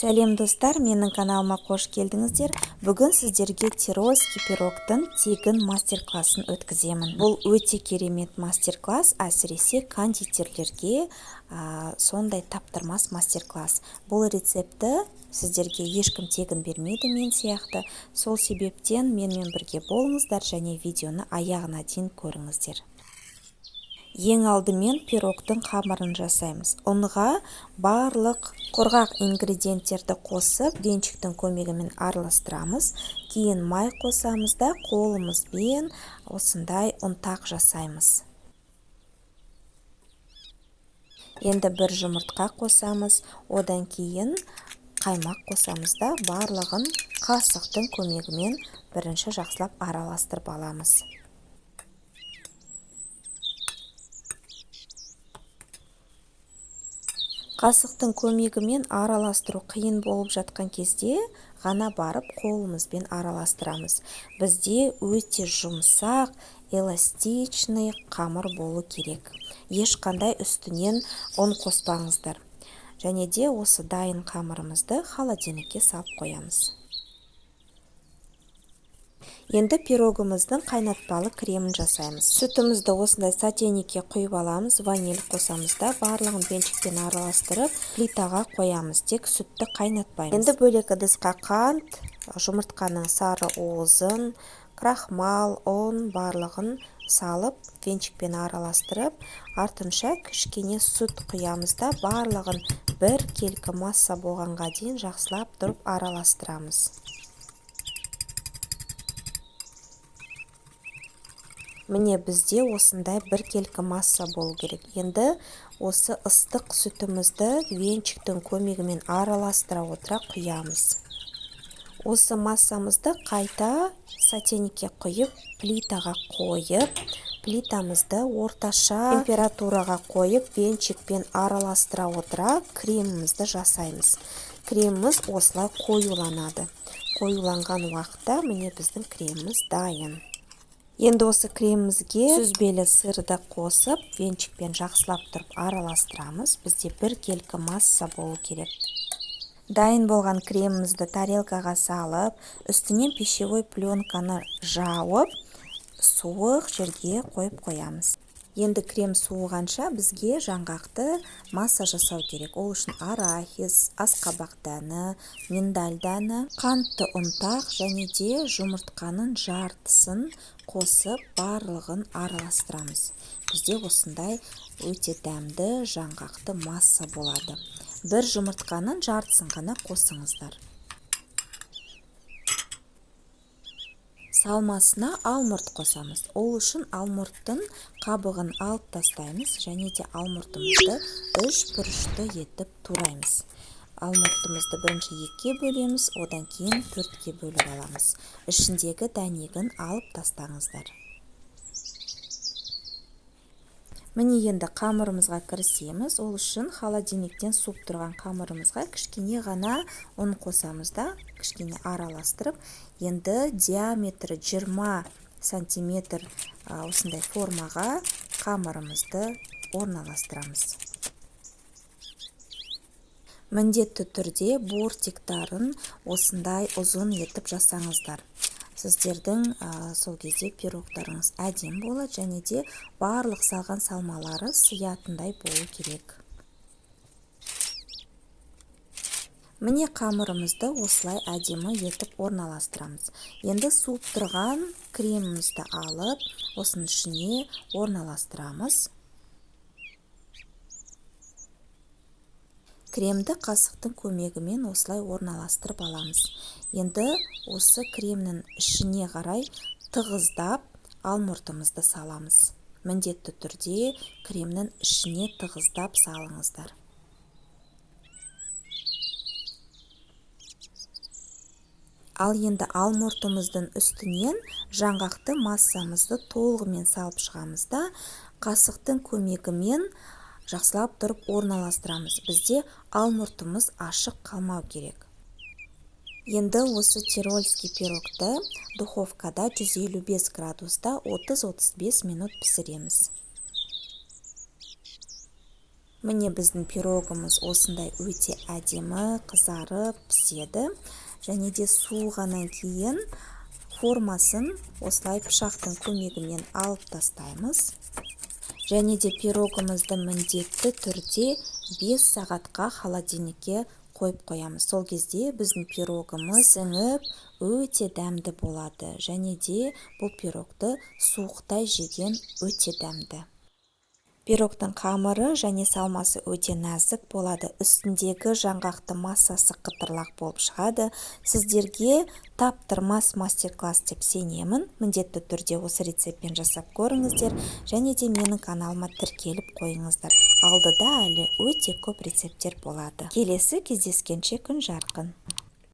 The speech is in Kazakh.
Сәлем достар, менің каналыма қош келдіңіздер. Бүгін сіздерге тирольский пирогтың тегін мастер-классын өткіземін. Бұл өте керемет мастер-класс, әсіресе кондитерлерге сондай таптырмас мастер-класс. Бұл рецепті сіздерге ешкім тегін бермейді мен сияқты. Сол себептен менімен бірге болыңыздар және видеоны аяғына дейін көріңіздер. Ең алдымен пирогтың қамырын жасаймыз. Ұнға барлық құрғақ ингредиенттерді қосып, венчиктің көмегімен араластырамыз. Кейін май қосамыз да қолымызбен осындай ұнтақ жасаймыз. Енді бір жұмыртқа қосамыз, одан кейін қаймақ қосамыз да барлығын қасықтың көмегімен бірінші жақсылап араластырып аламыз. Қасықтың көмегімен араластыру қиын болып жатқан кезде ғана барып қолымызбен араластырамыз. Бізде өте жұмсақ, эластичный қамыр болу керек. Ешқандай үстінен ұн қоспаңыздар. Және де осы дайын қамырымызды холодильникке салып қоямыз. Енді пирогымыздың қайнатпалы кремін жасаймыз. Сүтімізді осындай сотейникке құйып аламыз, ваниль қосамыз да барлығын венчикпен араластырып, плитаға қоямыз, тек сүтті қайнатпаймыз. Енді бөлек ыдысқа қант, жұмыртқаның сары уызын, крахмал, ұн барлығын салып, венчикпен араластырып, артынша кішкене сүт құямыз да барлығын бір келкі масса болғанға дейін жақсылап тұрып араластырамыз. Міне бізде осындай бір келкі масса болу керек. Енді осы ыстық сүтімізді венчиктің көмегімен араластыра отыра құямыз. Осы массамызды қайта сотейникке құйып, плитаға қойып, плитамызды орташа температураға қойып, венчикпен араластыра отыра кремімізді жасаймыз. Креміміз осылай қоюланады. Қоюланған уақытта міне біздің креміміз дайын. Енді осы кремімізге сүзбелі сырды қосып, венчикпен жақсылап тұрып араластырамыз. Бізде бір келкі масса болу керек. Дайын болған кремімізді тарелкаға салып, үстінен пищевой пленканы жауып, суық жерге қойып қоямыз. Енді крем суығанша бізге жаңғақты масса жасау керек. Ол үшін арахис, асқабақ дәні, миндаль дәні, қантты ұнтақ және де жұмыртқаның жартысын қосып барлығын араластырамыз. Бізде осындай өте дәмді жаңғақты масса болады. Бір жұмыртқаның жартысын ғана қосыңыздар. Салмасына алмұрт қосамыз. Ол үшін алмұрттың қабығын алып тастаймыз және де алмұртымызды үш бұрышты етіп тураймыз. Алмұртымызды бірінші екіге бөлеміз, одан кейін төртке бөліп аламыз. Ішіндегі дәнегін алып тастаңыздар. Міне енді қамырымызға кірісеміз. Ол үшін холодильниктен суып тұрған қамырымызға кішкене ғана ұн қосамыз да, кішкене араластырып, енді диаметрі 20 сантиметр осындай формаға қамырымызды орналастырамыз. Міндетті түрде бортиктарын осындай ұзын етіп жасаңыздар. Сіздердің сол кезде пирогтарыңыз әдем болады және де барлық салған салмалары сиятындай болу керек. Міне қамырымызды осылай әдемі етіп орналастырамыз. Енді суып тұрған кремімізді алып, осының ішіне орналастырамыз. Кремді қасықтың көмегімен осылай орналастырып аламыз. Енді осы кремнің ішіне қарай тығыздап алмұртымызды саламыз. Міндетті түрде кремнің ішіне тығыздап салыңыздар. Ал енді алмұртымыздың үстінен жаңғақты массамызды толығымен салып шығамыз да, қасықтың көмегімен жақсылап тұрып орналастырамыз. Бізде алмұртымыз ашық қалмау керек. Енді осы тирольский пирогты духовкада 155 градуста 30-35 минут пісіреміз. Міне біздің пирогымыз осындай өте әдемі қызарып піседі. Және де суығаннан кейін формасын осылай пышақтың көмегімен алып тастаймыз. Және де пирогымызды міндетті түрде 5 сағатқа холодильникке қойып қоямыз. Сол кезде біздің пирогымыз сіңіп өте дәмді болады. Және де бұл пирогты суықтай жеген өте дәмді. Пирогтың қамыры және салмасы өте нәзік болады. Үстіндегі жаңғақты массасы қытырлақ болып шығады. Сіздерге таптырмас мастер-класс деп сенемін. Міндетті түрде осы рецептпен жасап көріңіздер. Және де менің каналыма тіркеліп қойыңыздар. Алдыда әлі өте көп рецепттер болады. Келесі кездескенше күн жарқын.